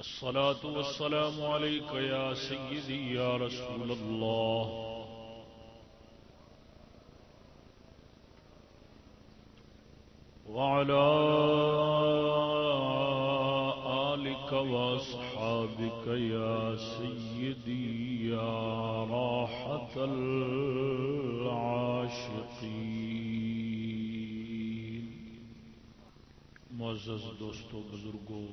الصلاة والسلام عليك يا سيدي يا رسول الله وعلى آلك وأصحابك يا سيدي يا راحة العاشقين. معزز دوستو بزرگو،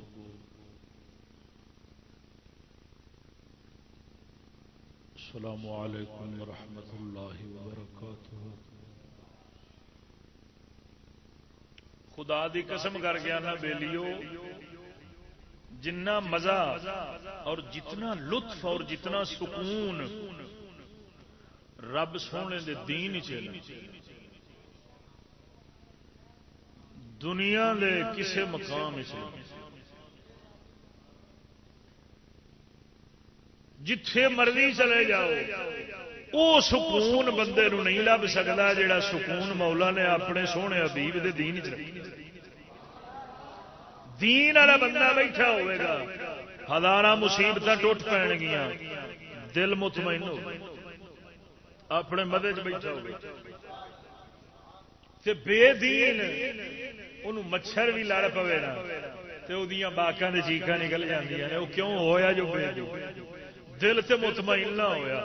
السلام علیکم ورحمۃ اللہ وبرکاتہ. خدا دی قسم کر گیا نا بیلیو، جتنا مزہ اور جتنا لطف اور جتنا سکون رب سونے دے دین چلا دنیا دے کسے مقام چلا جتھے مرضی چلے جاؤ او سکون بندے نو نہیں لب سکتا جڑا سکون مولا نے اپنے سونے حبیب دے دین چ دین والا بندہ بیٹھا ہوئے گا، ہزاراں مصیبتاں ٹوٹ پین گیاں، دل مطمئن ہو اپنے مدے چ بیٹھا ہوگا. تے بے دین انہوں مچھر بھی لڑ پوے نا تے اودیاں باکاں دے چیخاں نکل جاندیاں نے. وہ کیوں ہویا جو بے دین دل تے مطمئن نہ ہویا.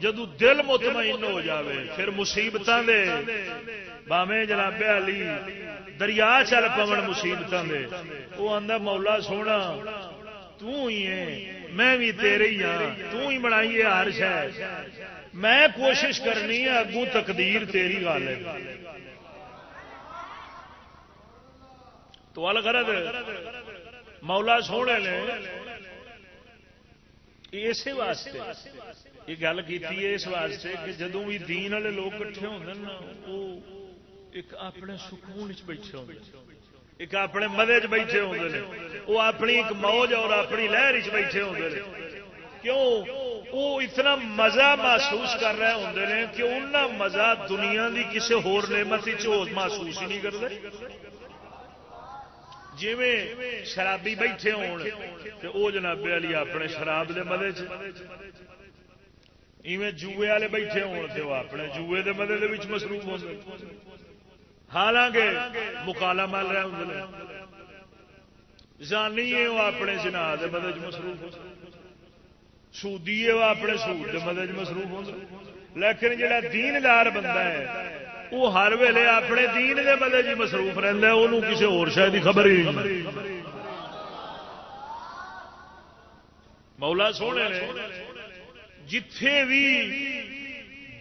جدو دل مطمئن ہو جاوے پھر مصیبتاں دے باویں جناب علی دریا چل پون مصیبتاں دے وہ آندا مولا سونا تو ہی ہے، میں بھی تیرے ہی ہاں، تو ہی بنائی ہے ہر شے، میں کوشش کرنی ہے اگوں تقدیر تیری غالب. تو الغرض مولا سونے نے اسی واسطے یہ گل کی اس واسطے کہ جدوں بھی دین والے لوگ کٹھے ہوندے نا وہ ایک اپنے سکون چ بیٹھے ہوندے، ایک اپنے مزے چ بیٹھے ہوندے نے، وہ اپنی ایک موج اور اپنی لہر چ بیٹھے ہوندے نے. کیوں وہ اتنا مزہ محسوس کر رہے ہوندے نے کہ انہاں مزہ دنیا دی کسی ہور نعمت وچ محسوس ہی نہیں کرتے. جویں شرابی بیٹھے ہون تے او جناب علی اپنے شراب دے مزے چ، ایویں جوئے والے بیٹھے ہون تے او اپنے جوئے دے مزے دے وچ مصروف ہوندے. حالانکہ مکالا مل رہے ہوندے نے، زانی ہے وہ اپنے زنا دے مزے چ مصروف ہوندے، سودی ہے وہ اپنے سود دے مزے چ مصروف ہوندے. لیکن جڑا دیندار بندہ ہے وہ ہر ویلے اپنے دین دے مزے جی مصروف رہتا ہے، انہوں کسی اور شاید کی خبر ہی نہیں. مولا سونے نے جتھے بھی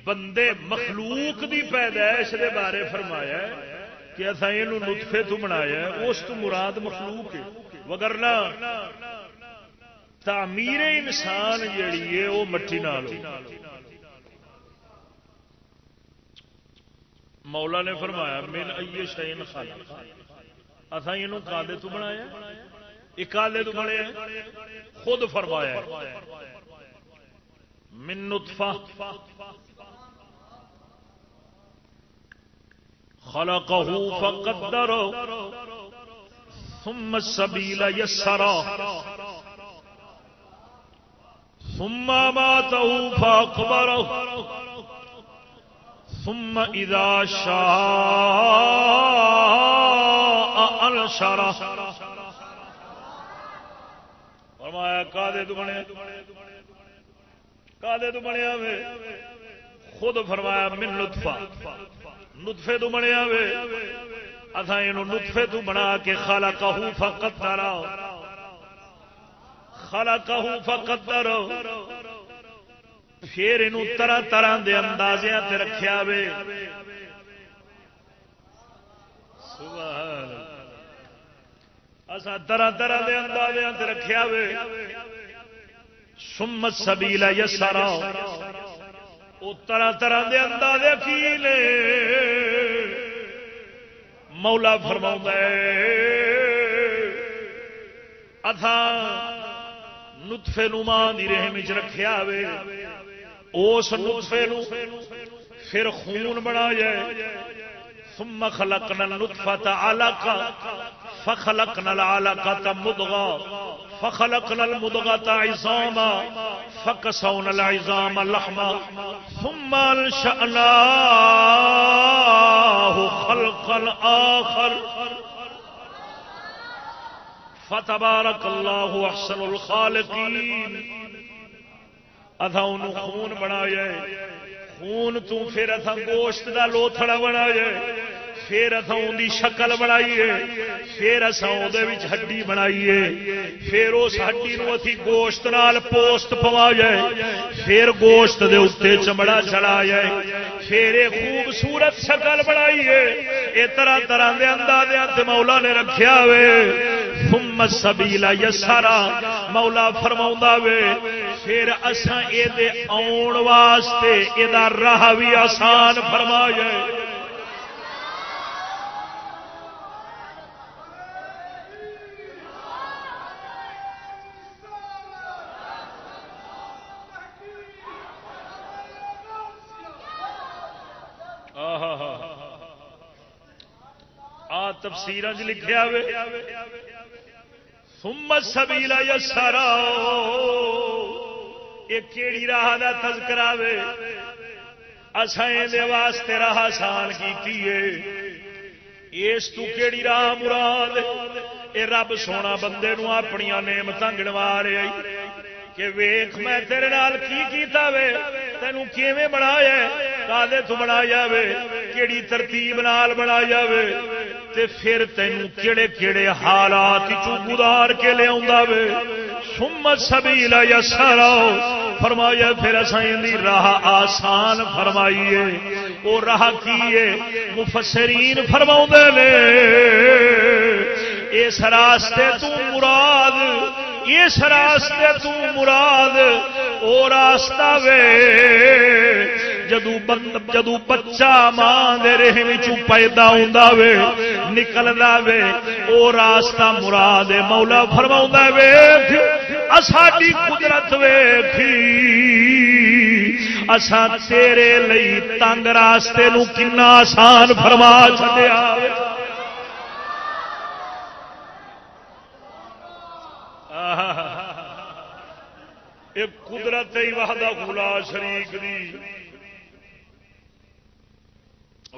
بندے مخلوق دی پیدائش دے بارے فرمایا ہے کہ اصا یہ نطفے تو بنایا ہے، اس تو مراد مخلوق ہے. وگرنہ تعمیر انسان جیڑی ہے وہ مٹی نال ہو. مولا نے فرمایا من ای شیء خلق، اساں اینو کادے تو بنایا، یہ کادے تو بنایا خود فرمایا من نطفہ خلقه فقدر ثم السبیل یسر ثم اماته فاقبره ثم اذا شاء انشره. فرمایا کادے تو بنیا، کادے تو بنیا وے، خود فرمایا من نطفہ، نطفے تو بنیا وے، اساں اینو نطفے تو بنا کے خلقہ فقدر، خلقہ فقدر پھر انہوں طرح طرح دے اندازیاں تے رکھیا وے. سبحان اسا طرح طرح دے اندازیاں تے رکھیا وے. ثم السبیل یسر، او طرح طرح دے اندازے کی لے. مولا فرماوندا ہے اتھا نطفے نو ماں دی رحم وچ رکھیا وے، اس نطفے نو پھر خون بنایا، ثم خلقنا النطفة علقة فخلقنا العلقة مضغة فخلقنا المضغة عظاما فكسونا العظام لحما ثم انشأناه خلقا آخر فتبارك الله احسن الخالقين. اتھا انہوں خون بنایا، خون تو پھر اتھا گوشت دا لوتھڑا بنایا، پھر اتھا ان دی شکل بنائیے، پھر اساں اودے وچ ہڈی بنائیے، پھر اس ہڈی نو اسی گوشت نال پوسٹ پوایا، پھر گوشت دے اوتے چمڑا چڑھایا، پھر ایک خوبصورت شکل بنائیے. اے طرح طرح دے اندازے تے مولا نے رکھیا وے. ثم السبیل یسرا، مولا فرماوندا وے پھر اساں اے دے آن واسطے اے دا راہ وی آسان فرمایا. تفسیراں وچ لکھیا وے ثم السبیل یسرا، یہ کیڑی راہ دا تذکرہ وے. اساں دے واسطے راہ آسان کیتی ہے. اس تو کیڑی راہ مراد؟ اے رب سونا بندے نو اپنی نعمتاں گنوا رہا ہے کہ ویکھ میں تیرے نال کی کیتا وے، تینوں کیویں بنایا، کادے تو بنایا وے، کیڑی ترتیب نال بنایا وے، تے پھر تینوں کیڑے کیڑے حالات چوں گزار کے لے آوندا وے. ثم السبیل یسرا، فرمایا پھر اساں دی راہ آسان فرمائیے. او راہ کیے؟ مفسرین فرماوندے نے اس راستے تو مراد، اس راستے تو مراد او راستہ وے جدو بچہ ماں دے رحم چوں پیدا ہوندا وے، نکلدا وے، او راستہ مراد ہے. مولا فرماوندا ویکھ اساڈی قدرت ویکھی، اساں تیرے لئی تنگ راستے نو کنا آسان فرما چھڈیا. ایک قدرت وحدہ لا شریک دی،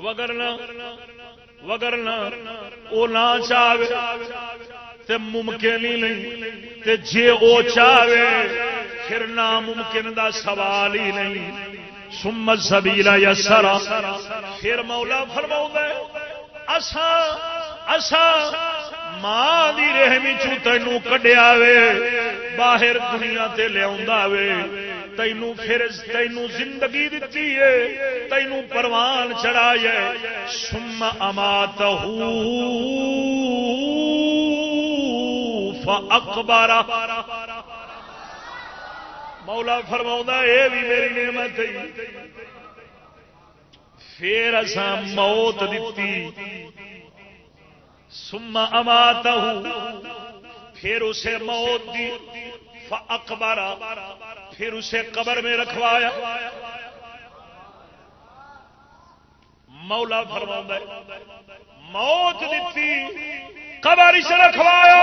وگرنا او نہ چاہے تے ممکن ہی نہیں، تے جے او چاہے پھر ناممکن دا سوال ہی نہیں. ثم السبیل یسرا، پھر مولا فرماوندا ہے اساں ماں دی رحمی چوں تینوں کڈیا وے، باہر دنیا تے لیاوندا وے، تینوں پھر تینوں زندگی دتی ہے، تینوں پروان چڑھایا. ثم اماتہ فاقبرہ، مولا فرماوندا اے بھی میری نعمت ہے. پھر اساں موت دتی. ثم اماتہ، پھر اسے موت دی. فاقبرہ، پھر اسے قبر میں رکھوایا. مولا فرماوندا ہے موت دتی، قبر وچ رکھوایا.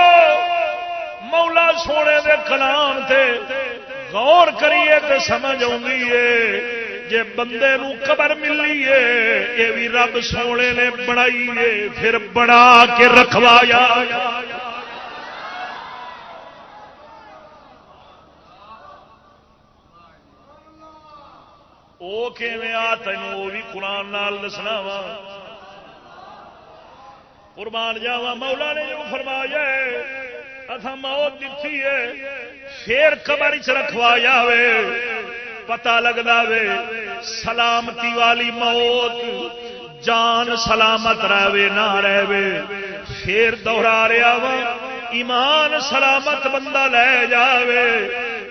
مولا سونے دے کلام تے غور کریے تے سمجھ آندی ہے جے بندے نو قبر ملی ہے یہ بھی رب سونے نے بنائی ہے، پھر بنا کے رکھوایا. او کیویں آ تینوں وہ بھی قرآن نال دسنا وا. قربان جاواں مولا نے جو فرمایا ہے اتھا موت دتی ہے پھر قبر وچ رکھوایا وے. پتہ لگدا وے سلامتی والی موت، جان سلامت رہے نہ رہے. پھر دوہرا رہا وا ایمان سلامت بندہ لے جاوے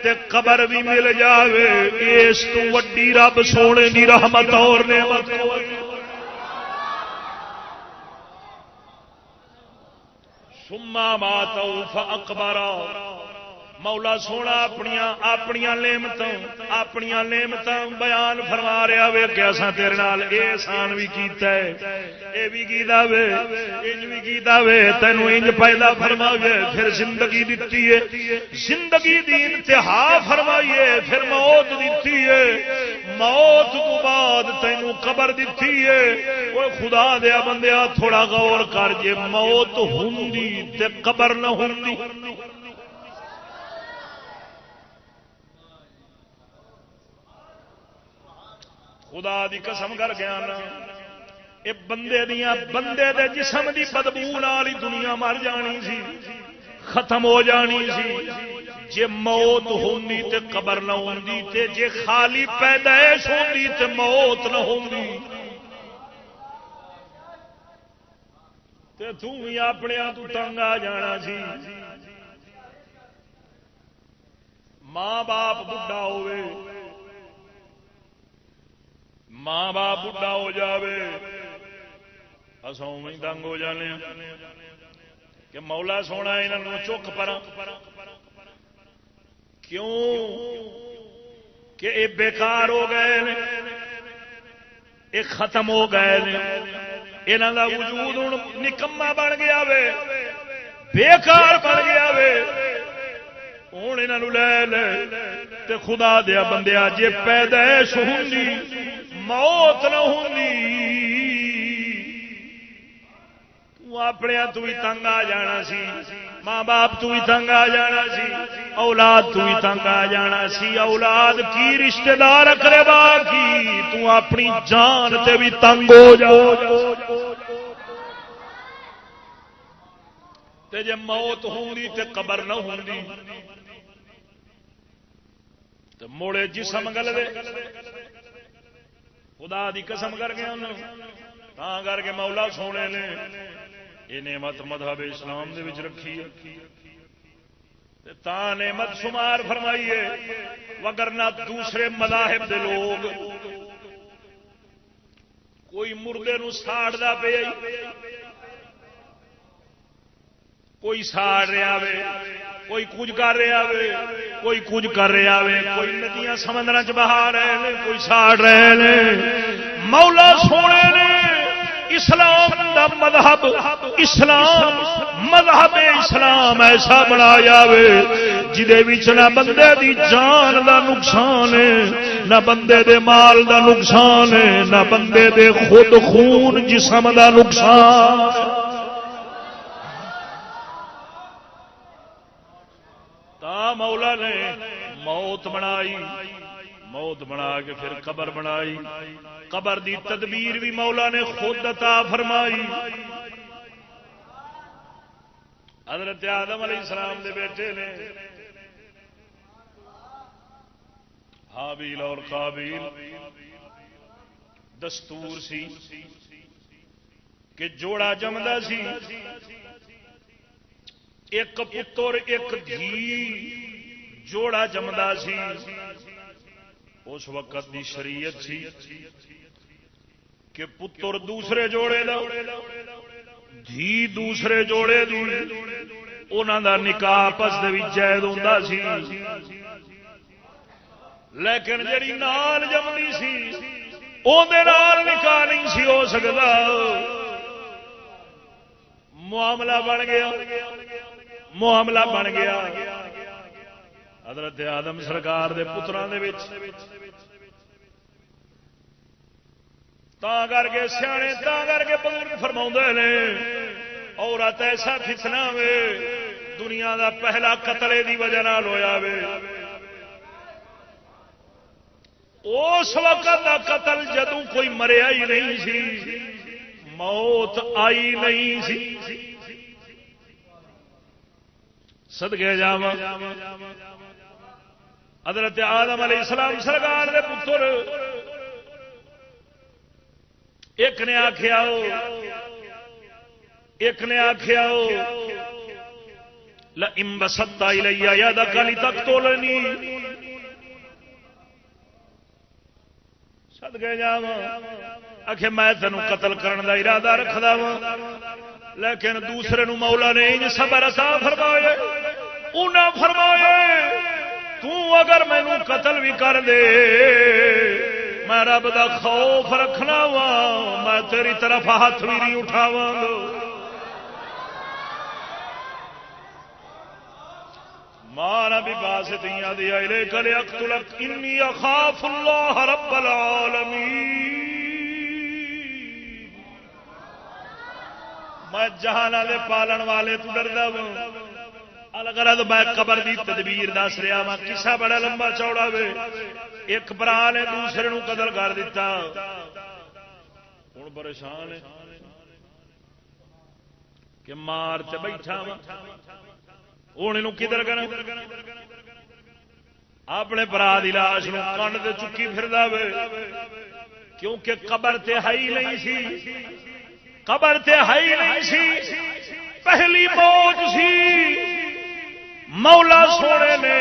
تے قبر بھی مل جاوے، اس تو وڈی رب سونے دی رحمت اور نعمت کوئی. ثم ماتوا فاقبرا، مولا سونا اپنیاں نعمتاں بیان فرما رہا وے کہ اساں تیرے نال احسان بھی کیتا ہے، اے بھی کیتا وے، انج بھی کیتا وے، تینوں انج پیدا فرماوے، پھر زندگی دتی ہے، زندگی دی انتہا فرمائی ہے، پھر موت دتی ہے، موت تو بعد تینوں قبر دتی ہے۔ او خدا دیا بندیا تھوڑا غور کر، جے موت ہوندی تے قبر نہ ہوندی، خدا دی قسم کر گیا نا، اے بندے دے جسم دی بدبو نال ہی دنیا مر جانی سی، ختم ہو جانی سی۔ جے موت ہوندی تے قبر نہ ہوندی، تے جے خالی پیدائش ہوندی تے موت نہ ہوندی، تے تو بھی اپنے تو تنگ آ جانا سی۔ ماں باپ بڈھا ہوئے، ماں باپ بڈھا ہو جاوے، اساں اوویں تنگ ہو جانے کہ مولا سونا انہاں چک پراں، کیوں کہ اے بیکار ہو گئے نے، اے ختم ہو گئے نے، انہاں دا وجود ہن نکما بن گیا وے، بیکار بن گیا وے، ہن انہاں نوں لے لے تے خدا دیا بندیا جے پیدائش ہوندی موت نہ ہوندی، تو اپنے تو ہی تنگ آ جانا سی، ماں باپ تو ہی تنگ آ جانا سی، اولاد تو ہی تنگ آ جانا سی۔ اولاد کی رشتہ دار اقربا کی، تو اپنی جان تے بھی تنگ ہو جا۔ تے جے موت ہوندی تے قبر نہ ہوندی تے موڑے جسم گلوے، خدا دی قسم کر گیا تاں کر کے مولا سونے نے یہ نعمت مذہب اسلام دے وچ رکھی ہے، تا نعمت شمار فرمائیے، وگرنہ دوسرے مذاہب دے لوگ کوئی مردے نو ساڑدا پیا، کوئی ساڑ رہا وے، کوئی کچھ کر رہا وے، کوئی کچھ کر رہا وے، کوئی ندیاں سمندر چ بہا رہے ہیں، کوئی ساڑ رہے ہیں۔ مولا سونے نے اسلام دا مذہب، اسلام مذہب اسلام ایسا بنایا وے جدے وچ نہ بندے دی جان دا نقصان ہے، نہ بندے دے مال دا نقصان ہے، نہ بندے دے خود خون جسم دا نقصان۔ مولا نے موت بنائی، موت بنا کے پھر قبر بنائی، قبر دی تدبیر بھی مولا نے خود عطا فرمائی۔ حضرت آدم علیہ السلام دے بیٹے نے حابیل اور قابیل، دستور سی کہ جوڑا جمدا سی، ایک پتر ایک دھی جوڑا جمدا سی۔ اس وقت دی شریعت سی کہ پتر دوسرے جوڑے دا، دھی دوسرے جوڑے دی، انہاں دا نکاح آپس دے وچ جائز ہوندا سی، لیکن جڑی نال جمدی سی اون دے نال نکاح نہیں سی ہو سکدا۔ معاملہ بن گیا، معاملہ بن گیا حضرت آدم سرکار دے پتراں دے وچ، تاں کر کے سیانے تاں کر کے بزرگ فرماؤندے نے عورت ایسا فتنہ وے، دنیا دا پہلا قتل دی وجہ نال ہویا وے، اس وقت دا قتل جدوں کوئی مریا ہی نہیں سی، موت آئی نہیں سی۔ صدقے جاواں حضرت آدم علیہ السلام سرکار دے پتر ایک نے آکھیا لئن بسطت الی یدک لتقتلنی، صدقے جاواں آکھے میں تینوں قتل کرن دا ارادہ رکھدا وا، لیکن دوسرے نو مولا نے انج صبر عطا فرمایا، انہاں فرمایا تو اگر مینوں قتل بھی کر دے میں رب دا خوف رکھنا وا میں تیری طرف ہاتھ بھی نہیں اٹھاواں گا. مانا بھی باسطیاں دیا الیک لیقتلک انی اخاف اللہ رب العالمین. میں جہان والے پالن والے تو ڈردا ہوں. الغرض میں قبر دی تدبیر دس رہا وا. قصہ بڑا لمبا چوڑا وے. ایک برا نے دوسرے نو قتل کر دیتا. ہوں پریشان ہے کہ مار تے بیٹھا وا ہوں یہ کدھر کرنا اپنے برا دی لاش کنڈ تے چکی پھردا وے. کیونکہ قبر تے ہی نہیں سی. قبر تے ہی نہیں سی. پہلی موت سی. مولا سونے نے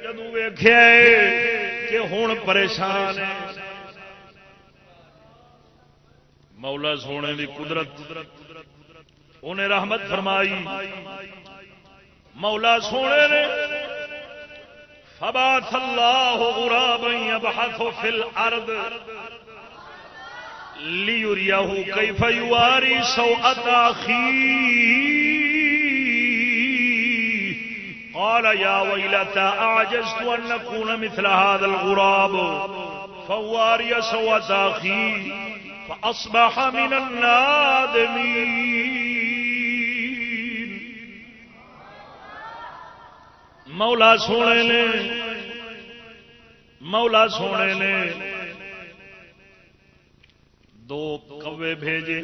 جدوں ویکھیا کہ ہن پریشان ہے مولا سونے دی قدرت انہیں رحمت فرمائی. مولا سونے نے فبعث اللہ غرابا یبحث فی الارض لیریہ کیف یواری سوءۃ اخیہ قال یا ویلتى اعجزت ان اکون مثل هذا الغراب فواری سوءۃ اخیہ فاصبح من النادمین. مولا سونے نے دو کوے بھیجے.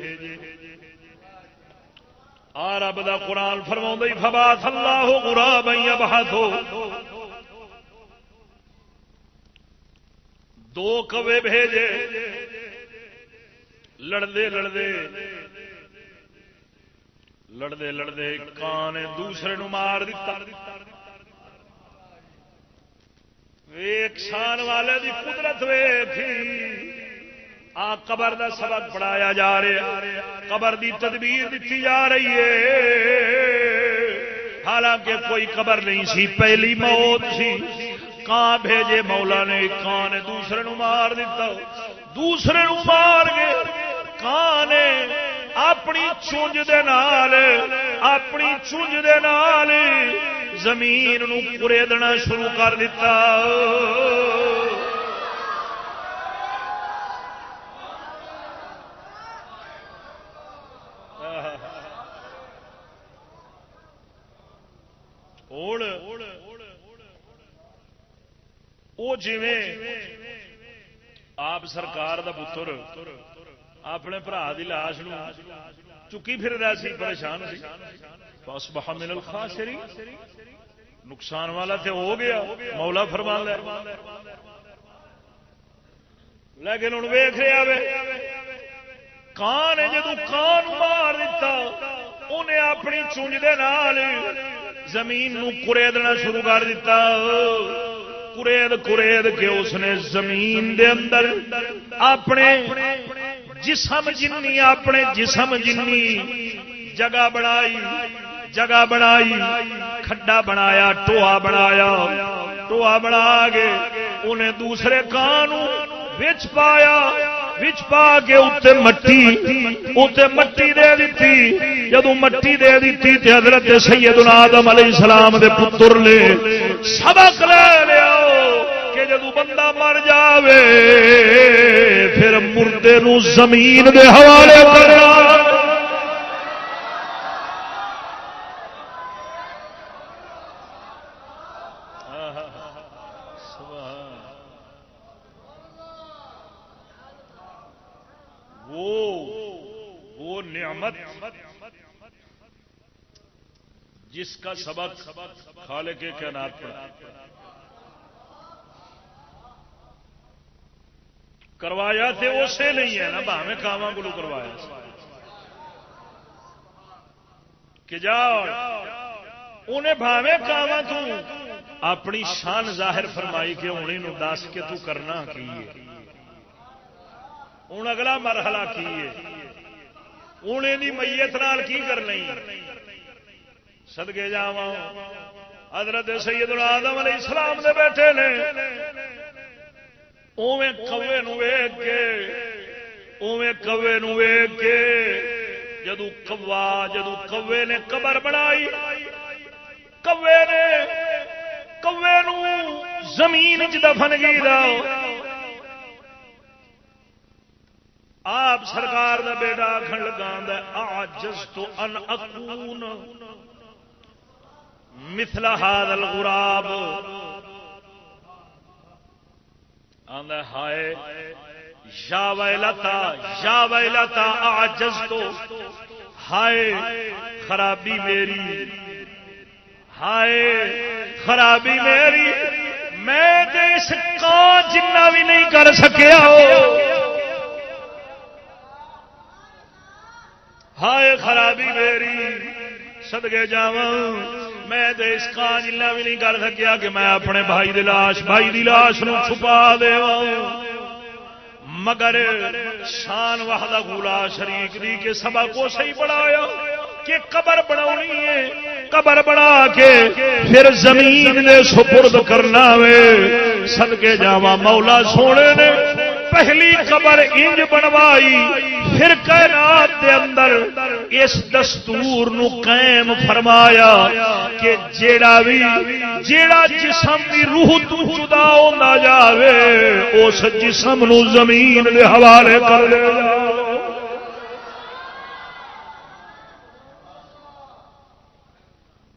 رب دا قرآن فرماؤں فبعث اللہ غرابا یبحث. دو کوے بھیجے لڑدے کان نے دوسرے نو مار دیتا. ایک شان والے دی قدرت ویکھی. قبر دا سبق پڑھایا جا رہا. قبر دی تدبیر دیتی جا رہی ہے. حالانکہ کوئی قبر نہیں سی. پہلی موت سی. کان بھیجے مولا نے. کان نے دوسرے نو مار دیتا. دوسرے نو مار کے کان نے اپنی چونج دے نال زمین نو کریدنا شروع کر دیتا. آپ سرکار دا پتر اپنے برا دی لاش چکی پھر رہا سی. پریشان سی. فاصبح من الخاسرین. نقصان والا تے ہو گیا. مولا فرمان لے لیکن ہوں ویخ رہا وے کان نے جدو کان مار دیتا انہیں اپنی چونج دے نال زمین نو کریدنا شروع کر دیتا. کرید کے اس نے زمین دے اندر اپنے جسم جنی جگہ بنائی کھڈا بنایا ٹوہا بنا کے انہیں دوسرے کان وچ پایا. وچ پا کے اتنے مٹی دے دیتی. جدو مٹی دے دیتی تے حضرت سیدنا آدم علیہ السلام دے پتر نے سبق لے لیا کہ جدو بندہ مر جاوے پھر مردے نو زمین دے حوالے کریا. وہ نعمت جس کا سبق خالق کائنات پر کروایا تھے اسے نہیں ہے نا بھاویں کاواں کو کروایا کہ جاؤ انہیں بھاویں کاواں تو اپنی شان ظاہر فرمائی کہ انہیں نو دس کے تو کرنا کی ہے. ہوں اگلا مرحلہ کی ہے انہیں دی میت نال کی کرنا صدقے جاواں حضرت سیدنا آدم علیہ السلام دے بیٹے نے اوویں کوے نو ویکھ کے جدو کوے نے قبر بنائی کوے نو زمین وچ دفن کیتا آپ سرکار دا بیٹا آکھن لگا اعجزت ان اکون مثل هذا الغراب آندا ہائے یا ویلتا اعجزت ہائے خرابی میری میں تے اس کان جنہ بھی نہیں کر سکیا ہائے خرابی میری صدقے جاواں میں تے اس کان جنہ بھی نہیں کر سکیا کہ میں اپنے بھائی دی لاش نو چھپا دیواں مگر شان وحدہ لا شریک دی کے سبا کو صحیح بنایا کہ قبر بناونی ہے قبر بنا کے پھر زمین دے سپرد کرنا وے صدقے جاواں مولا سونے نے پہلی قبر انج بنوائی پھر کائنات دے اندر اس دستور نو قائم فرمایا کہ جیڑا جسم دی روح تو جدا ہوندا جاوے اس جسم نو زمین دے حوالے کر دے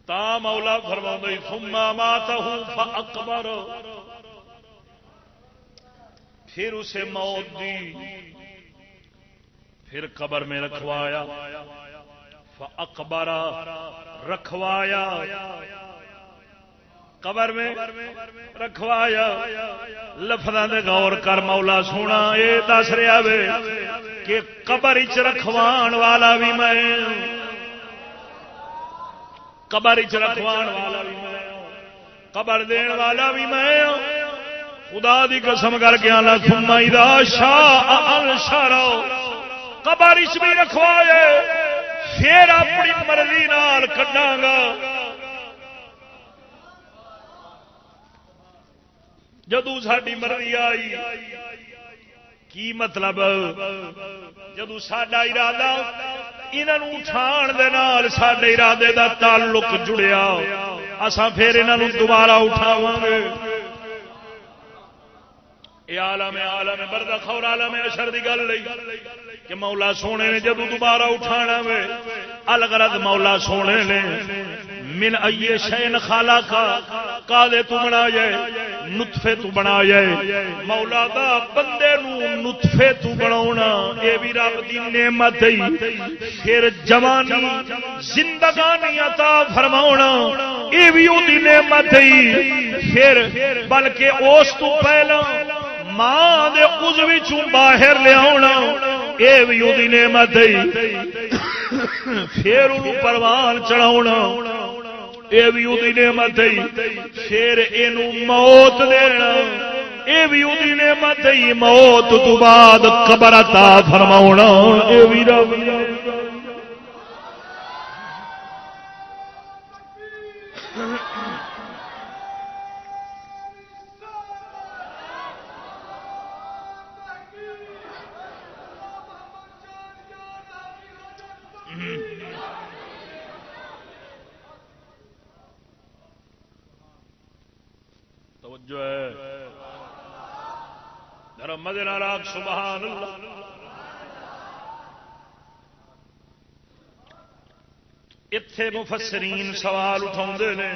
تا مولا فرماوندا ثم ماتہ فاقبر پھر اسے موت دی پھر قبر میں رکھوایا فاقبر رکھوایا قبر میں رکھوایا لفظاں دے غور کر مولا سونا اے دس رہا وے کہ قبر وچ رکھوان والا بھی میں قبر وچ رکھوان والا بھی میں قبر دین والا بھی میں خدا دی قسم کر کے آنا ثم اذا شاء انشر قبر وچ بھی رکھوائے پھر اپنی مرضی نال کڈاں گا جدو ساڈی مرضی آئی کی مطلب جدو ساڈا ارادہ انہاں اٹھان دے نال ساڈے ارادے دا تعلق جڑیا اساں پھر انہاں دوبارہ اٹھاواں گے یہ عالم برزخ اور عالم حشر دی گل لئی کہ مولا سونے نے جدو دوبارہ اٹھانا وے الغرض مولا سونے نے من ای شین خالقا کالے تو بنایا نطفے تو بنایا مولا دا بندے نو نطفے تو بناونا اے بھی رب دی نعمت ہے پھر جوانی زندگانی عطا فرماونا اے بھی او دی نعمت ہے پھر بلکہ اس تو پہلا ماں دے عضو وچوں باہر لے آونا اے بھی او دی نعمت ہے پھر اونوں پروان چڑھاونا اے بھی او دی نعمت ہے پھر اینوں موت دینا اے بھی او دی نعمت ہے موت تو بعد قبر عطا فرماونا اے بھی رب جو ہے مدینہ راک سبحان اللہ اتھے مفسرین سوال اٹھاؤندے نے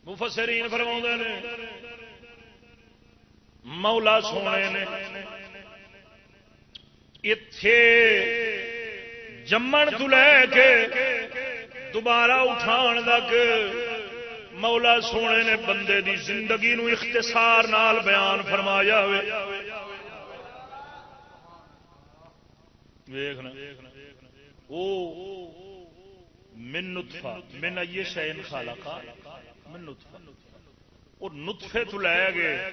مفسرین فرماؤندے نے مولا سونے نے اتھے جمن تو لے کے دوبارہ اٹھان تک مولا سونے نے بندے دی زندگی نو اختصار نال بیان فرمایا ہوئے ویکھنا او من نطفہ من ای شیء خلقا من نطفہ اور نطفے تو لے گئے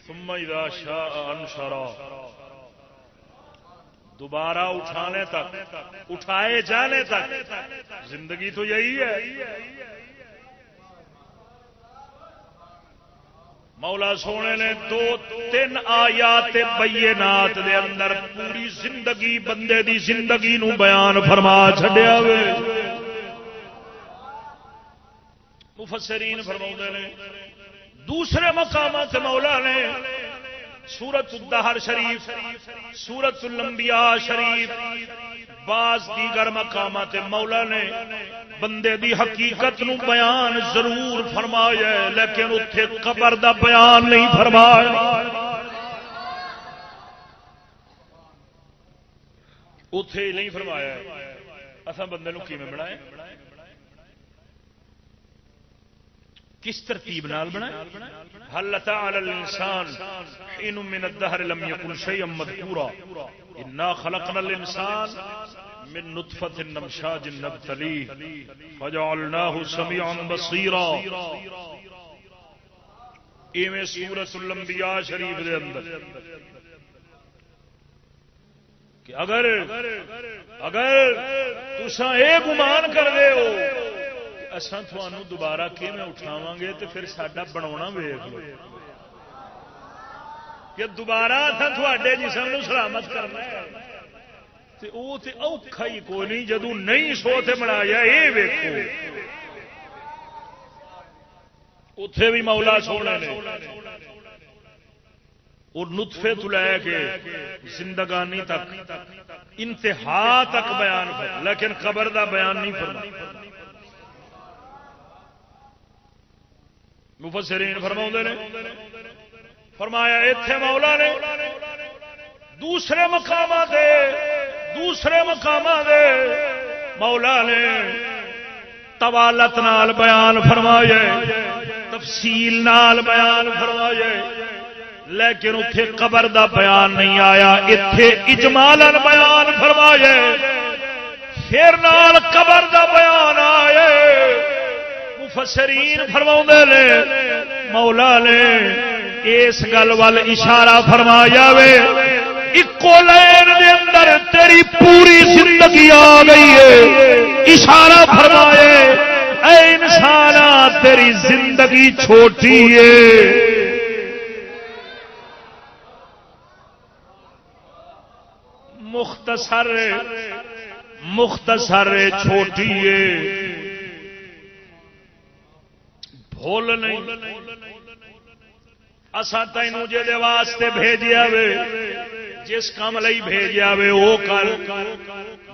ثم اذا شاء انشر دوبارہ اٹھانے تک، اٹھائے جانے تک زندگی تو یہی ہے۔ مولا سونے نے 2-3 آیات بینات دے اندر پوری زندگی بندے دی زندگی نو بیان فرما چھڈیا وے۔ مفسرین فرماؤندے نے دوسرے مقامات مولا نے سورۃ الدہر شریف، سورۃ الانبیاء شریف، بعض دیگر مقامات مولا نے بندے دی حقیقت نو بیان ضرور فرمایا ہے، لیکن اتھے قبر دا بیان نہیں فرمایا۔ اتھے نہیں فرمایا اساں بندے نو کیویں بنائے، کس ترتیب نال بنائے۔ هل اتى على الانسان حين من الدهر لم يكن شيئا مذكورا انا خلقنا الانسان من نطفة نمشاج نبتليه فجعلناه سميعا بصيرا۔ ایویں سورۃ الانبیاء شریف دے اندر کہ اگر تساں اے گمان کر دے ہو اساں تھانوں دوبارہ کیویں اٹھاواں گے تے پھر ساڈا بناونا ویکھ لو کہ دوبارہ اساں تھوڑے جسم نو سلامت کرنا ہے تے او تے اوکھا ہی کوئی نہیں، جدوں نہیں سو تے بنایا اے ویکھو۔ اوتھے بھی مولا سونے نے اور نطفے تو لے کے زندگانی تک انتہا تک بیان کر، لیکن قبر دا بیان نہیں فرمایا۔ مفسرین فرماؤندے نے فرمایا ایتھے مولا نے دوسرے مقامات دے مولا نے طوالت نال بیان فرمایا، تفصیل نال بیان فرمایا، لیکن اتھے قبر دا بیان نہیں آیا۔ اتھے اجمالاً بیان فرمایا، پھر نال قبر دا بیان آیا۔ مفسرین فرماؤندے نے مولا نے اس گل وال اشارہ فرمایا وے اکو لین دے اندر تیری پوری زندگی آ گئی ہے۔ اشارہ فرمایا اے انسانا تیری زندگی چھوٹی ہے، مختصر چھوٹی ہے، بھول نہیں۔ اساں تینوں جے دے واسطے بھیجیا وے، جس کام لئی بھیجیا وے او کر،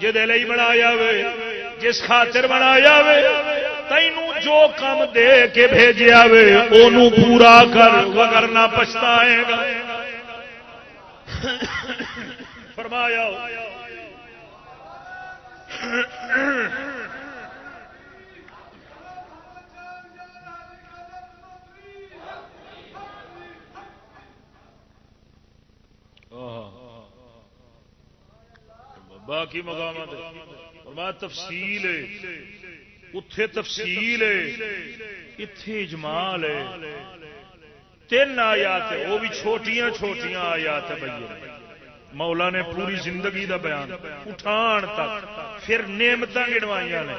جے دے لئی بنایا وے، جس خاطر بنایا وے، تینوں جو کام دے کے بھیجیا وے اونوں پورا کر، وگرنہ پچھتائے گا۔ فرمایا باقی مقامات فرمایا تفصیل ہے، اتھے تفصیل ہے، اتھے اجمال ہے۔ 3 آیات ہے، وہ بھی چھوٹیاں چھوٹیاں آیات ہے بھائی۔ مولا نے پوری زندگی دا بیان اٹھان تک، پھر نعمتاں گنوائیاں نے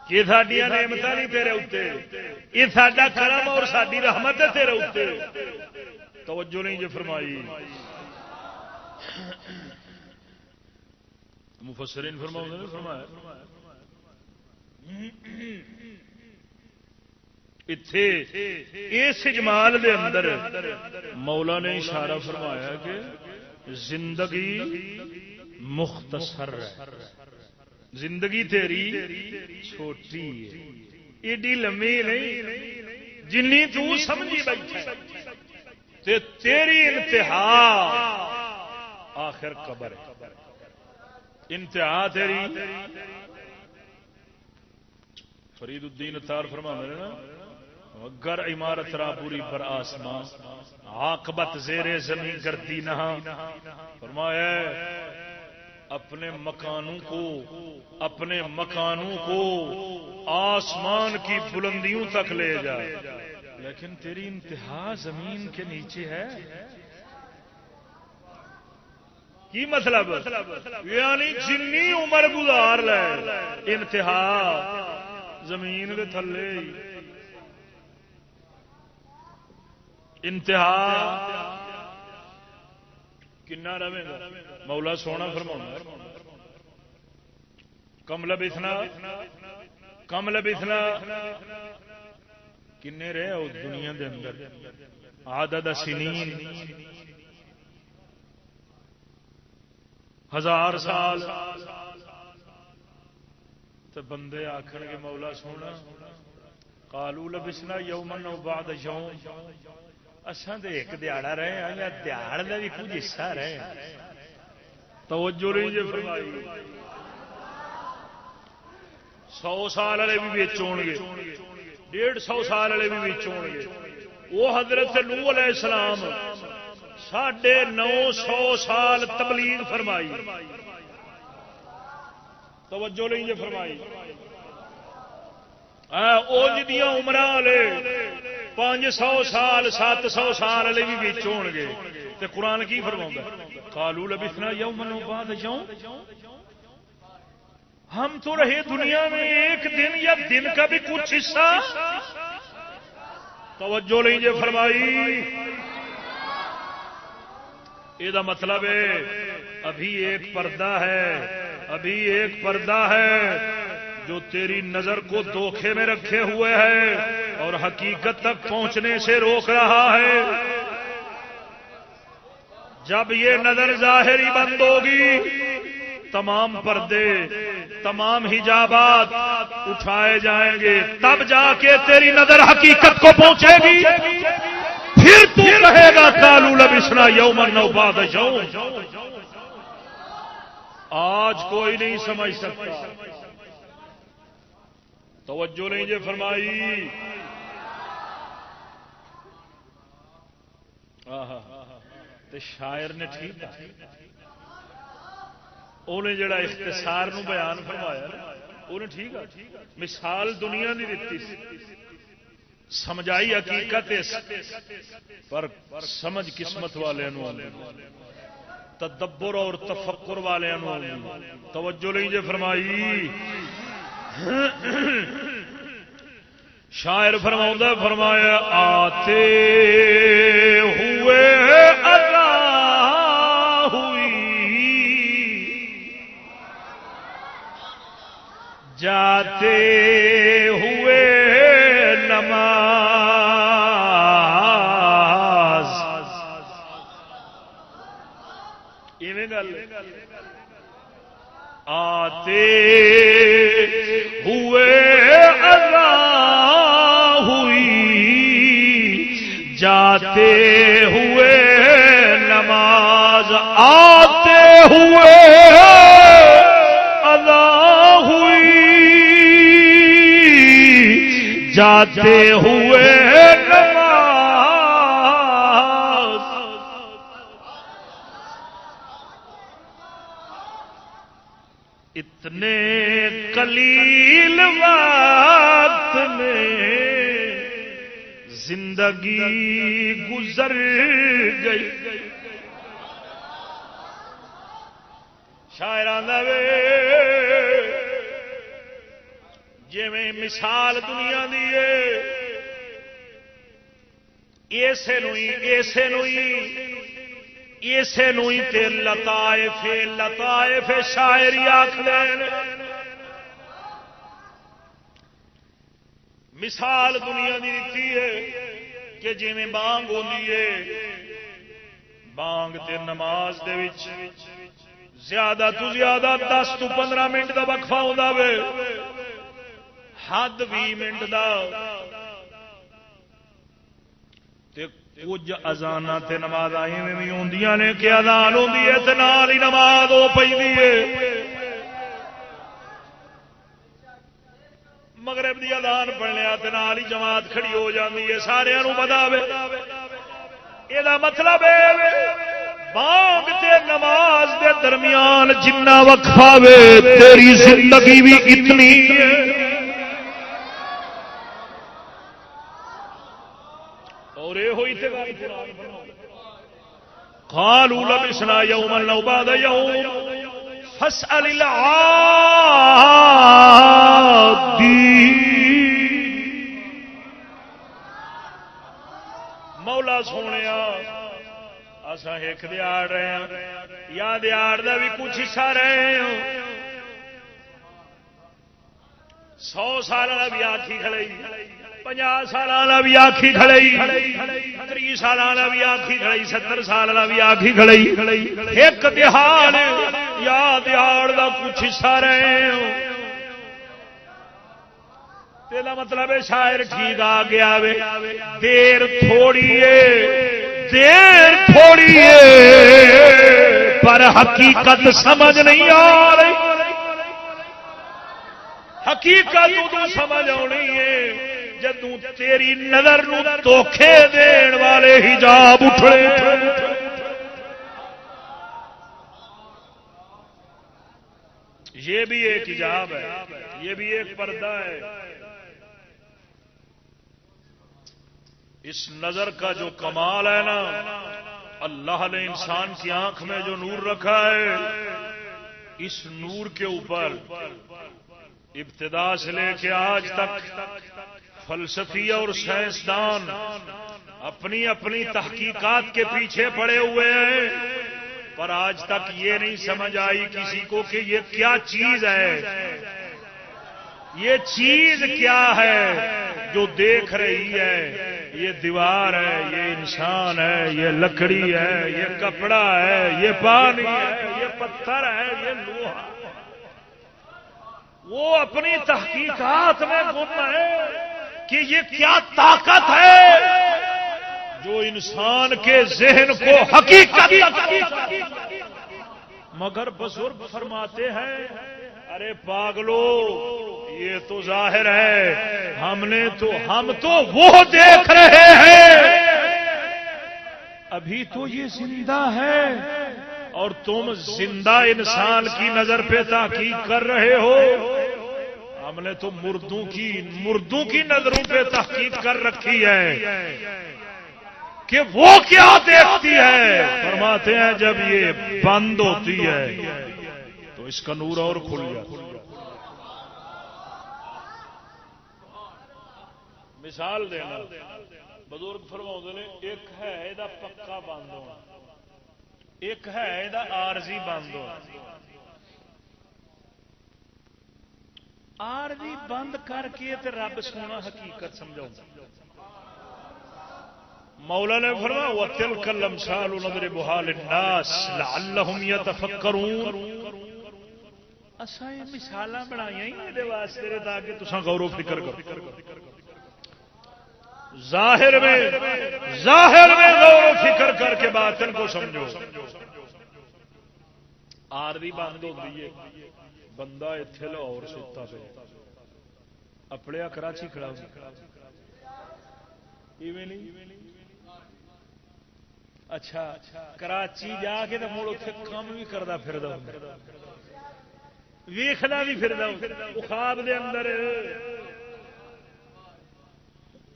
کہ ساڈیاں نعمتاں نہیں تیرے اوتے، یہ ساڈا کرم اور ساڈی رحمت ہے تیرے اوتے۔ توجہ نہیں جو فرمائی۔ مفسرین فرمایا اتھے اس اجمال دے اندر مولا نے اشارہ فرمایا کہ زندگی مختصر ہے، زندگی تیری چھوٹی ہے، ایڈی لمبی نہیں جنی تو سمجھی بیٹھا تے تیری انتہا آخر قبر ہے، انتہا تیری۔ فرید الدین اتار فرمانے نا گر عمارت را پوری پر آسمان عاقبت زیر زمین کرتی نہا۔ فرمایا اپنے مکانوں کو آسمان کی بلندیوں تک لے جا، لیکن تیری انتہا زمین کے نیچے ہے۔ کی مطلب؟ یعنی جنی عمر گزار لے انتہا زمین دے تھلے، انتہا کنا رہے گا؟ مولا سونا فرمانا کم لبثنا کنے رہے ہو دنیا دے اندر؟ عدد سنین، 1000 سال. تو بندے آخر کے مولا سونا قالوا لبثنا یوما او بعد یوم، اساں تے ایک دیہڑا رہے ہیں یا دیہڑ دا بھی کچھ حصہ رہے. توجہ نہیں جی فرمائی. 100 سال والے بھی وچ ہون گے، 150 سال والے بھی وچ ہون گے. وہ حضرت نوح علیہ السلام 950 سال تبلیغ فرمائی. توجہ نہیں جی فرمائی. وہ جدیاں عمرہ والے 500 سال 700 سال والے بھی وچ ہون گے. تے قرآن کی فرماؤں گا قالوا لبثنا یوما او بعد یوم، ہم تو رہے دنیا میں ایک دن یا دن کا بھی کچھ حصہ. توجہ نہیں جی فرمائی. یہ مطلب ہے ابھی ایک پردہ ہے، ابھی ایک پردہ ہے جو تیری نظر کو دھوکے میں رکھے ہوئے ہے اور حقیقت تک پہنچنے سے روک رہا ہے. جب یہ نظر ظاہری بند ہوگی، تمام پردے تمام حجابات اٹھائے جائیں گے، تب جا کے تیری نظر حقیقت کو پہنچے گی. پھر تو کہے گا قالوا لبثنا یوما او بعد یوم. آج کوئی نہیں سمجھ سکتا. توجہ نہیں جی فرمائی. تے شاعر نے ٹھیک انہیں جڑا اختصار نو بیان فرمایا انہیں ٹھیک ہے. مثال دنیا دی دتی سمجھائی حقیقت پر سمجھ قسمت والے نو، تدبر اور تفکر والے نو. توجہ نہیں جی فرمائی. شاعر فرمایا آتے ہوئے ادا ہوئی، جاتے ہوئے نماز. آتے ہوئے ادا ہوئی، جاتے ہوئے نماز. آتے ہوئے ادا ہوئی، جاتے ہوئے اتنے قلیل وقت میں زندگی گزر گئی. شاعران جی میں مثال دنیا دی ایسے نوئی تے لطائف شاعری آخر. مثال دنیا دی دیتی ہے کہ جی میں بانگ ہوندی ہے، بانگ تے نماز دے وچ زیادہ تو زیادہ 10 تو 15 منٹ دا وقفہ ہوندا وے، حد 20 منٹ دا. کچھ اذاناں تے نماز ایویں بھی ہوندیاں نے کہ اذان ہوندی ہے تے نال ہی نماز ہو پیندی ہے. مغرب دی اذان پڑھنے تے نال ہی جماعت کھڑی ہو جاندی ہے، سارے نوں پتہ وے. یہ مطلب ہے بانگ تے نماز دے درمیان جنہ وقفہ وے تیری زندگی بھی اتنی ہے. اور یہ ہوئی تے قالوا لبسنا يوما لو بعد يوم فاسأل العادين. مولا سونے اساں ایک دیاڑ رہے ہیں یا دیاڑ دا بھی کچھ حصہ رہے ہیں. 100 سال والا بھی آکھی کھڑی, 50 سال والا بھی آکھی کھڑی, 30 سال والا بھی آکھی کھڑی, 70 سال والا بھی آکھی کھڑی. ایک دیہاڑ یا دیہاڑ دا کچھ حصہ رہے ہیں. تیرا مطلب ہے شاعر ٹھیک آ گیا وے, دیر تھوڑی ہے, دیر تھوڑی ہے پر حقیقت سمجھ نہیں آ رہی. حقیقت تو سمجھ آنی ہے جدوں تیری نظر نو دھوکھے دین والے حجاب اٹھے. یہ بھی ایک حجاب ہے, یہ بھی ایک پردہ ہے. اس نظر کا جو کمال ہے نا, اللہ نے انسان کی آنکھ میں جو نور رکھا ہے, اس نور کے اوپر ابتدا سے لے کے آج تک فلسفی اور سائنسدان اپنی اپنی تحقیقات کے پیچھے پڑے ہوئے ہیں, پر آج تک یہ نہیں سمجھ آئی کسی کو کہ یہ کیا چیز ہے, یہ چیز کیا ہے جو دیکھ رہی ہے. یہ دیوار ہے, یہ انسان ہے, یہ لکڑی ہے, یہ کپڑا ہے, یہ پانی ہے, یہ پتھر ہے, یہ لوہا. وہ اپنی تحقیقات میں گم ہے کہ یہ کیا طاقت ہے جو انسان کے ذہن کو حقیقت. مگر بزرگ فرماتے ہیں ارے پاگلو, یہ تو ظاہر ہے, ہم تو وہ دیکھ رہے ہیں, ابھی تو یہ زندہ ہے اور تم زندہ انسان کی نظر پہ تحقیق کر رہے ہو. ہم نے تو مردوں کی نظروں پہ تحقیق کر رکھی ہے کہ وہ کیا دیکھتی ہے. فرماتے ہیں جب یہ بند ہوتی ہے تو اس کا نور اور کھل جاتا ہے. مثال دینا, بزرگ فرماتے ہیں ایک ہے یہ پکا بند ہونا, ایک ہے یہ عارضی بند ہونا. عارضی بند کر کے تے رب سونا حقیقت سمجھاؤں. مولا نے فرمایا وَتِلْكَ الْأَمْثَالُ نَضْرِبُهَا لِلنَّاسِ لَعَلَّهُمْ يَتَفَكَّرُونَ. اساں یہ مثالاں بنائیاں ہی دے واسطے تاکہ تساں غور و فکر کرو. ظاہر میں غور و فکر کر کے باطن کو سمجھو. عارضی بند ہوتی ہے, بندہ اتنے لاہور ستا پہ اپنے کراچی کھڑا اچھا کراچی جا کے تو مڑ اتنے کام بھی کرتا پھر ویخنا بھی پھر خواب دے اندر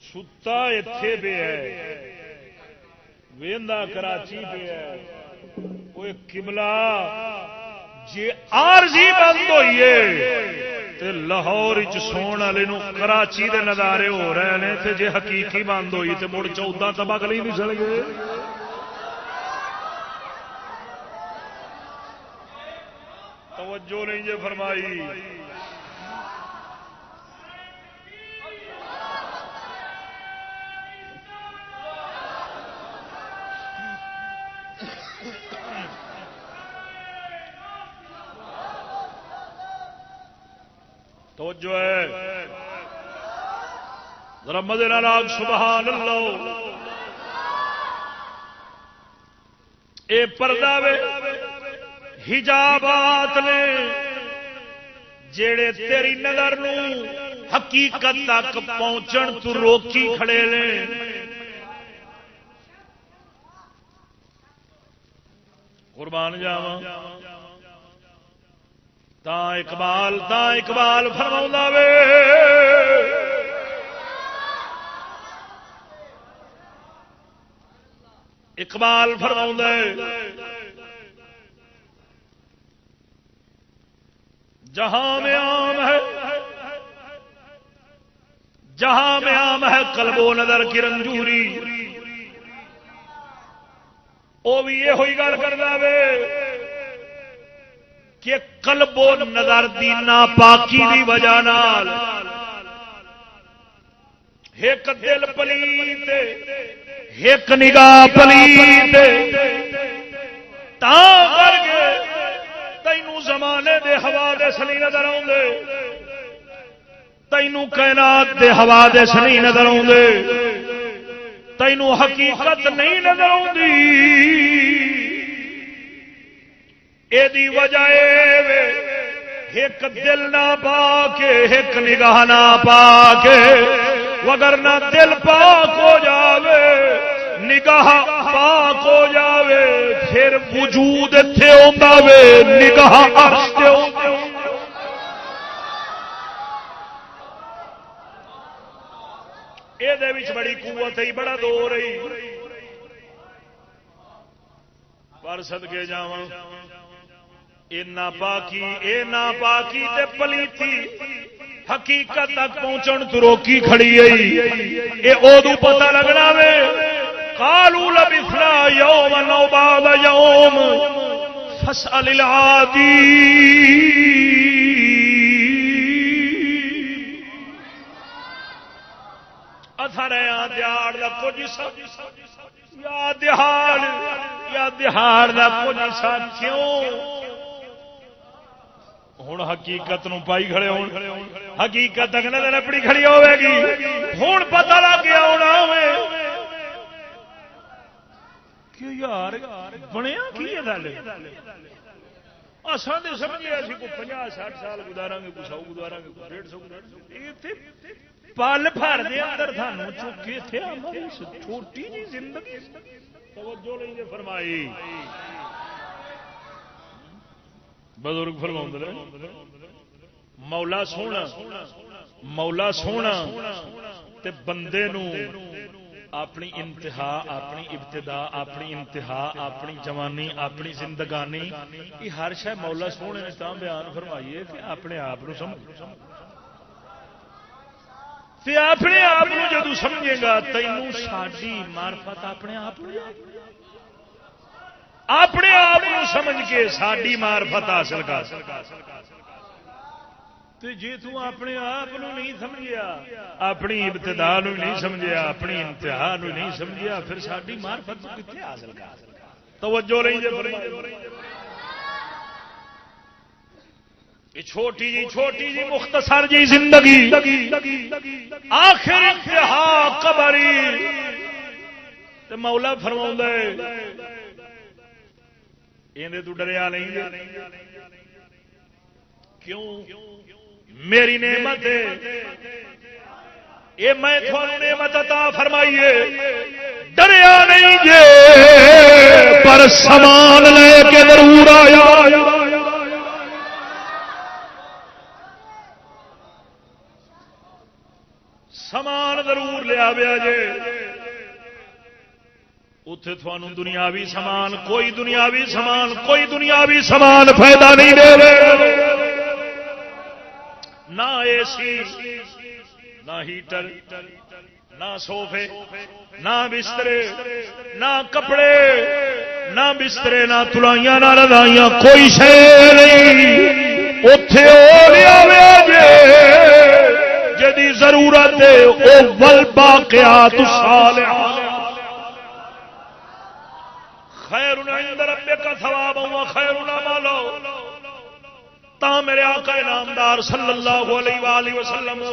ستا اتے پہ ہے, ویندا کراچی پہ ہے. کوئی قبلہ جی عارضی بند ہوئی ہے تے لاہور سون والے کراچی دے نظارے ہو رہے ہیں, تے جی حقیقی بند ہوئی تے مڑ 14 تبک نہیں نسل گئے. توجہ نہیں جے فرمائی. توجہ ہے ذرا مدینہ لاگ سبحان اللہ. اے پردہ وے حجابات نے جیڑے تیری نظر نو حقیقت تک پہنچن تو روکی کھڑے نے. قربان جاواں تا اقبال فرماؤندا وے اقبال فرماؤں ہے جہاں میں عام ہے جہاں میں عام ہے قلب و نظر کی رنجوری وہ بھی یہ ہوئی گل کردا وے کہ قلب و نظر دی ناپاکی دی وجہ نال ایک دل پلیت ایک نگاہ پلیت تا کر کے تینوں زمانے دے حوادث نہیں نظر آؤندے تینوں کائنات دے حوادث نہیں نظر آؤندے تینوں حقیقت نہیں نظر آؤندی اے دی وجہ اے ایک دل نہ پا کے ایک نگاہ نہ پا کے وگرنہ دل پاک ہو جاوے نگاہ پاک ہو جاوے پھر وجود اتھے ہوندا وے نگاہ عرش تے ہوندا اے دے وچ بڑی قوت ہے بڑا دور ہے پر صدقے جاواں اے ناپاکی تے پلیتی حقیقت تک پہنچن تو روکی کھڑی ہے اے اودوں پتہ لگنا وے قالوا لبثنا یوما او بعض یوم فاسأل العادی اثر ہے دیہڑ دا کچھ یا دیہڑ دا کچھ ساتھیوں ہوں حقیقت نو پائی کھڑے ہون حقیقت تک نظر اپنی کھڑی ہوے گی ہوں پتہ لگ گیا ہونا کہ یار بنیا کی گل اساں تے سمجھے اسی کو 50-60 سال گزاراں گے کو 100 گزاراں گے کو 150 پل بھر دے اندر تھانوں چکے تھے ہماری چھوٹی جی زندگی توجہ نہیں فرمائی بزرگ فرماؤں نے مولا سونا تے بندے نو اپنی انتہا اپنی ابتدا اپنی انتہا اپنی جوانی اپنی زندگانی یہ ہر شے مولا سونے نے تاں بیان فرمائیے کہ اپنے آپ نو سمجھ تے اپنے آپ نو جدوں سمجھے گا تینوں ساڈی معرفت اپنے آپ اپنے آپ سمجھ کے ساری معرفت حاصل کر جی تو اپنے آپ نہیں سمجھیا اپنی ابتدا نہیں سمجھیا اپنی انتہا نہیں سمجھیا پھر ساری معرفت کتنے حاصل کر توجہ نہیں چھوٹی جی مختصر جی زندگی آخر انتہا قبری تے مولا فرماؤں اندے تو ڈریا نہیں کیوں میری نعمت یہ میں تھوڑی نعمت عطا فرمائیے ڈریا نہیں جے پر سامان لے کے ضرور آیا سامان ضرور لیا بیا جے اتے تھانوں دنیاوی سامان کوئی دنیاوی سامان فائدہ نہیں دے رہے نہ اے سی نہ ہیٹر نہ سوفے نہ بسترے نہ کپڑے نہ بسترے نہ تلائیاں نہ رضائیاں کوئی شے نہیں اتے او لیا جے جدی ضرورت ہے او والباقیات الصالحات خیر عند ربک ثوابا وخیر عملا تا میرے آقا نامدار صلی اللہ علیہ وآلہ وسلم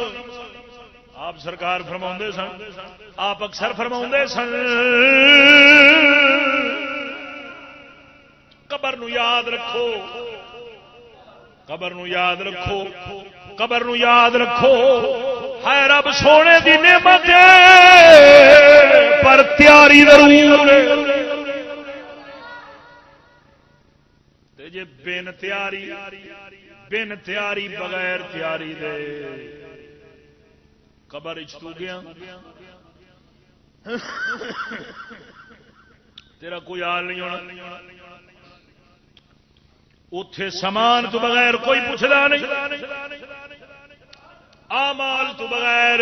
آپ سرکار فرماؤندے سن آپ اکثر فرماؤندے سن قبر نو یاد رکھو قبر نو یاد رکھو قبر نو یاد رکھو ہے رب سونے دی نعمت پر تیاری ضرور جے بن تیاری بغیر تیاری دے قبر تو گیا تیرا کوئی حال نہیں ہونا. اتے سامان تو بغیر کوئی پوچھدا نہیں، اعمال تو بغیر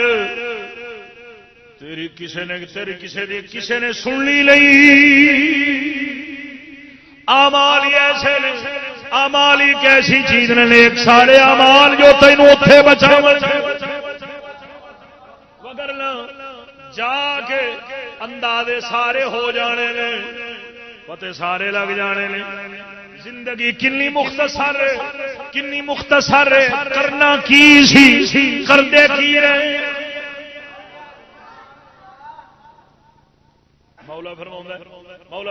تیری کسے نے سننی نہیں. اعمال ایسے نے، اعمال ایک ایسی چیز نے، نیک سارے اعمال جو تینوں اوتھے بچاون، وگرنہ جا کے اندازے سارے ہو جانے نے، پتے سارے لگ جانے نے. زندگی کنی مختصر ہے، کنی مختصر ہے، کرنا کی سی، کردے کی رہے. مولا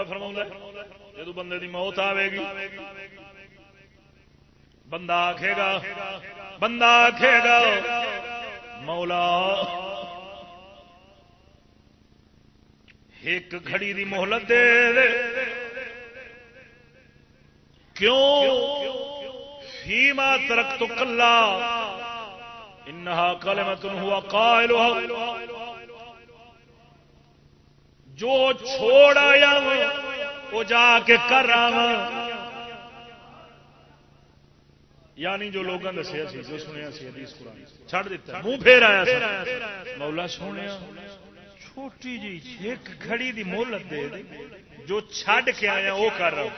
فرماؤں جدو بندے دی موت آئے گی، بندہ آکھے گا مولا ایک گھڑی دی مہلت دے دے. کیوں؟ فیما ترکت کلا انہا کلمۃ ہوا قائلها، جو چھوڑ آیا وہ جا کے کر رہا. یعنی جو لوگوں نے دسیا سی، جو سنیا سی حدیث قرآن چھڑ دیتا، منہ پھیر آیا سی. مولا سونے چھوٹی جی ایک گھڑی دی مہلت دے دے، جو چھڑ کے آیا وہ کر رہا.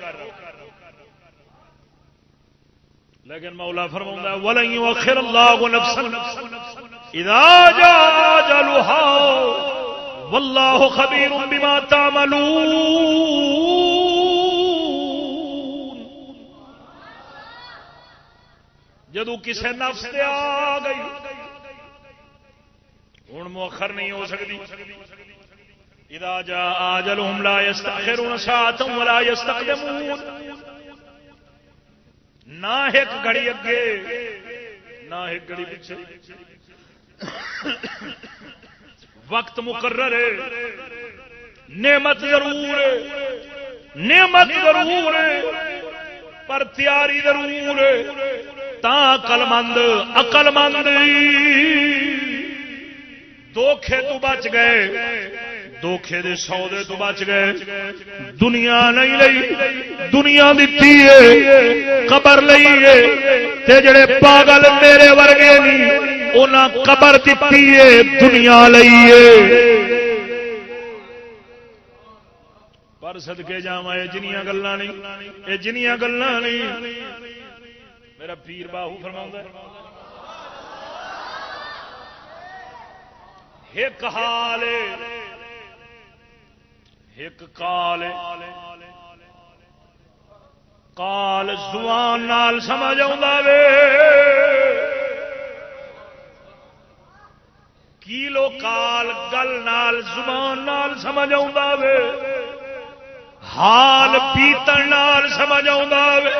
لیکن مولا فرماؤں وَلَن يُؤَخِّرَ اللَّهُ نَفْسًا إِذَا جَاءَ أَجَلُهَا وَاللَّهُ خَبِيرٌ بِمَا تَعْمَلُونَ. جدو کسے نفس تے آ گئی ہن مؤخر نہیں ہو سکتی. اذا جاء اجلهم لا يستأخرون ساعة ولا يستقدمون. نہ ایک گھڑی اگے نہ ایک گھڑی پیچھے، وقت مقرر ہے. نعمت ضرور ہے پر تیاری ضرور ہے. تا عقل مند دھوکھے تو بچ گئے، دھوکھے دے سودے تو بچ گئے. دنیا نہیں لئی، دنیا دتی ہے، قبر لئی ہے. تے جڑے پاگل میرے ورگے نہیں انہاں قبر دتی ہے، دنیا لئی ہے. پر صدقے جاواں اے جنیاں گلاں نہیں، اے جنیاں گلاں نہیں. میرا پیر باہو فرماوندا ہے ایک حال ایک کال زبان نال سمجھ آؤندا وے، کیلو کال گل نال زبان نال سمجھ آؤندا وے، حال پیتن نال سمجھ آؤندا وے.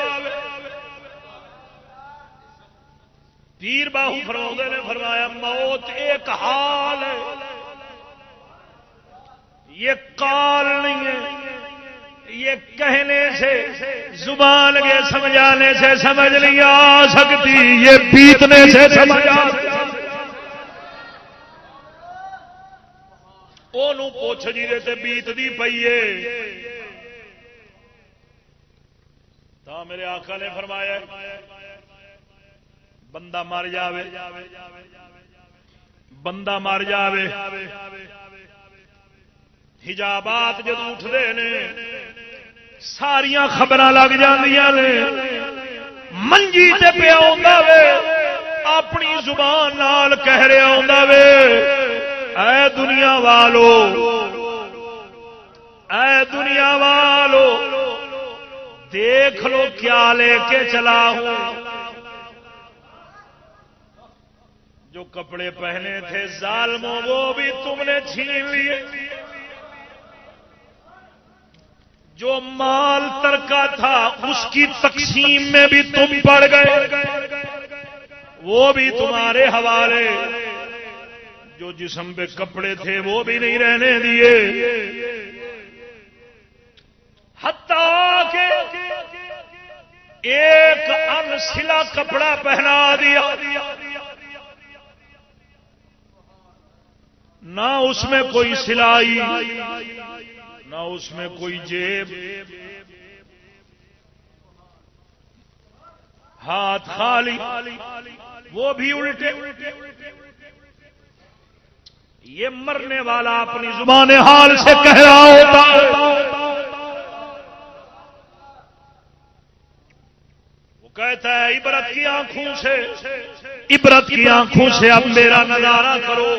پیر باہو فرماؤندے نے فرمایا موت ایک حال ہے، یہ کال نہیں ہے. یہ کہنے سے زبان کے سمجھانے سے سمجھ نہیں آ سکتی، یہ پیتنے سے سمجھ آ سکتی. اونوں پوچھ جی تے بیت دی پئیے. تا میرے آقا نے فرمایا بندہ مر جاوے، بندہ مر جاوے، حجابات جدو اٹھتے ہیں ساریاں خبراں لگ جاندیاں نے. منجی تے پیا ہوندا وے، اپنی زبان نال کہہ رہا ہوندا وے اے دنیا والو، اے دنیا والو دیکھ لو کیا لے کے چلا ہوں. جو کپڑے پہنے تھے ظالموں وہ بھی تم نے چھین لیے، جو مال ترکا تھا اس کی تقسیم میں بھی تم پڑ گئے، وہ بھی تمہارے حوالے. جو جسم پہ کپڑے تھے وہ بھی نہیں رہنے دیے، حتیٰ کہ ایک انسلا کپڑا پہنا دیا، نہ اس میں کوئی سلائی، نہ نہ اس میں کوئی جیب، ہاتھ خالی، وہ بھی الٹے۔ یہ مرنے والا اپنی زبان حال سے کہہ رہا ہوتا ہے، وہ کہتا ہے عبرت کی آنکھوں سے، عبرت کی آنکھوں سے اب میرا نظارہ کرو،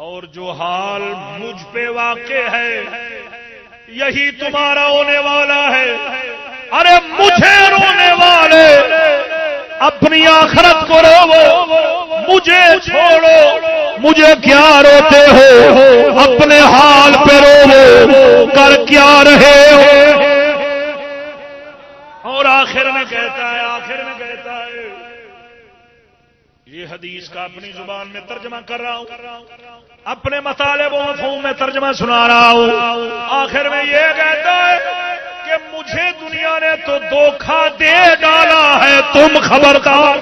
اور جو حال مجھ پہ واقع ہے یہی تمہارا ہونے والا ہے۔ ارے مجھے رونے والے اپنی آخرت کو رو، مجھے چھوڑو، مجھے کیا روتے ہو، اپنے حال پہ رو، کر کیا رہے ہو۔ اور آخر میں کہتا ہے یہ حدیث کا اپنی زبان میں ترجمہ کر رہا ہوں، اپنے مطالب و مفہوم میں ترجمہ سنا رہا ہوں۔ آخر میں یہ کہتا ہے کہ مجھے دنیا نے تو دھوکہ دے ڈالا ہے، تم خبردار۔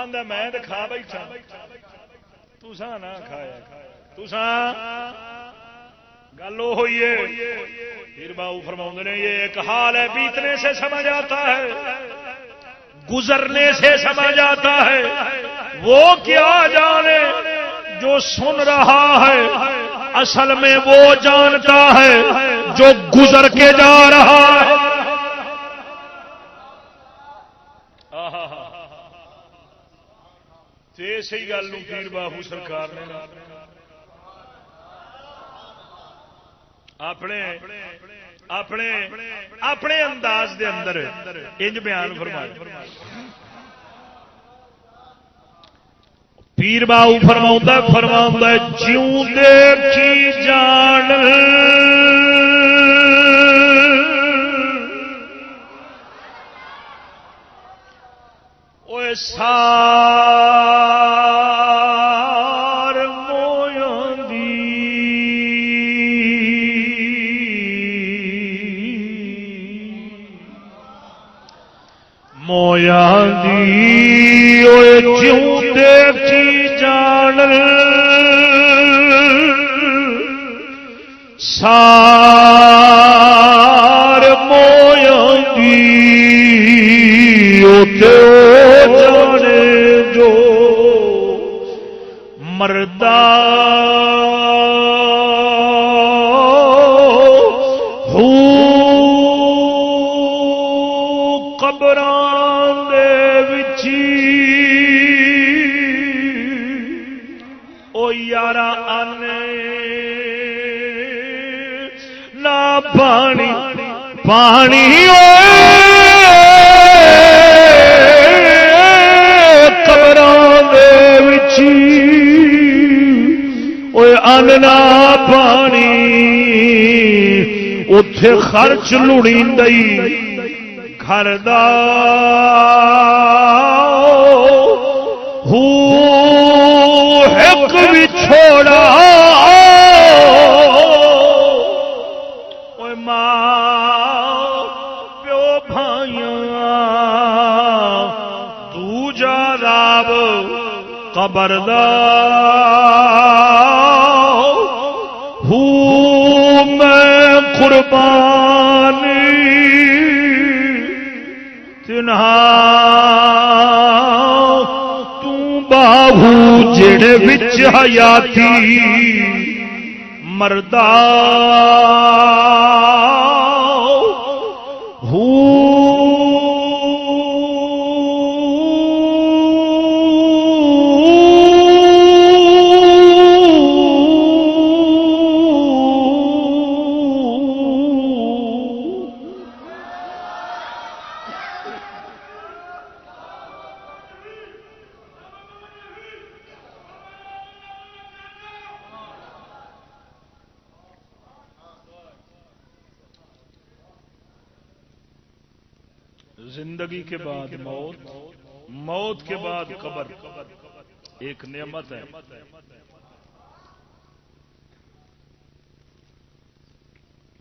آندا میں تو کھا بیٹھا، تساں نہ کھایا، تساں گل ہوئی ہے۔ پیر باؤ فرماؤں نے یہ ایک حال ہے، بیتنے سے سمجھ آتا ہے، گزرنے سے سمجھ آتا ہے، وہ کیا جانے جو سن رہا ہے، اصل میں وہ جانتا ہے جو گزر کے جا رہا ہے۔ اسی گل پیر باہو سرکار نے اپنے انداز دے اندر انج بیان فرمایا۔ پیر باہو فرماؤں جیوں دیکھی جان اوے مویاں دی اوے جیوں دیکھی جان سار مویاں دی اوتے جانے جو مردہ پانی قبراں دے وچ اوے اننا پانی اوتھے خرچ لڑیندی گھر دا ہو حق وچھوڑا خبردار ہوں میں قربانی تنہا تو باہو جڑے وچ حیاتی مردہ زندگی کے بعد موت، موت کے بعد قبر ایک نعمت ہے۔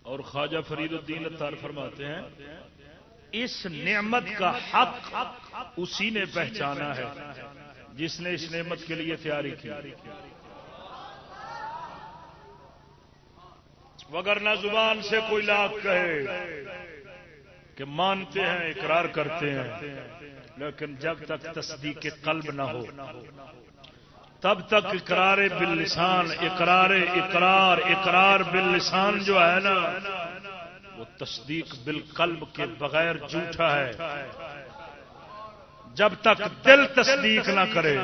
اور خواجہ فرید الدین عطار فرماتے ہیں اس نعمت کا حق اسی نے پہچانا ہے جس نے اس نعمت کے لیے تیاری کی، وگرنہ زبان سے کوئی لاکھ کہے کہ مانتے ہیں، اقرار کرتے ہیں، لیکن جب تک تصدیق قلب نہ ہو تب تک اقرار باللسان، اقرار باللسان جو ہے نا وہ تصدیق بالقلب کے بغیر جھوٹا ہے۔ جب تک دل تصدیق نہ کرے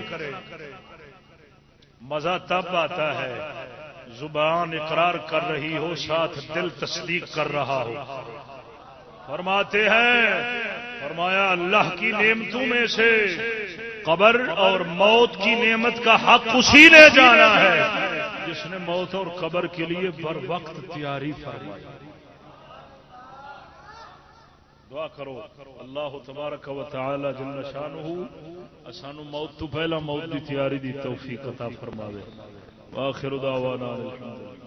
مزہ تب آتا ہے زبان اقرار کر رہی ہو، ساتھ دل تصدیق کر رہا ہو۔ فرماتے ہیں، فرمایا اللہ کی نعمتوں میں سے قبر اور موت کی نعمت کا حق اسی نے جانا ہے جس نے موت اور قبر کے لیے بر وقت تیاری فرمائی۔ دعا کرو اللہ تبارک و تعالی جل شانہ اسانو موت تو پہلا موت دی تیاری دی توفیق عطا فرماوے۔ وآخر دعوانا الحمدللہ۔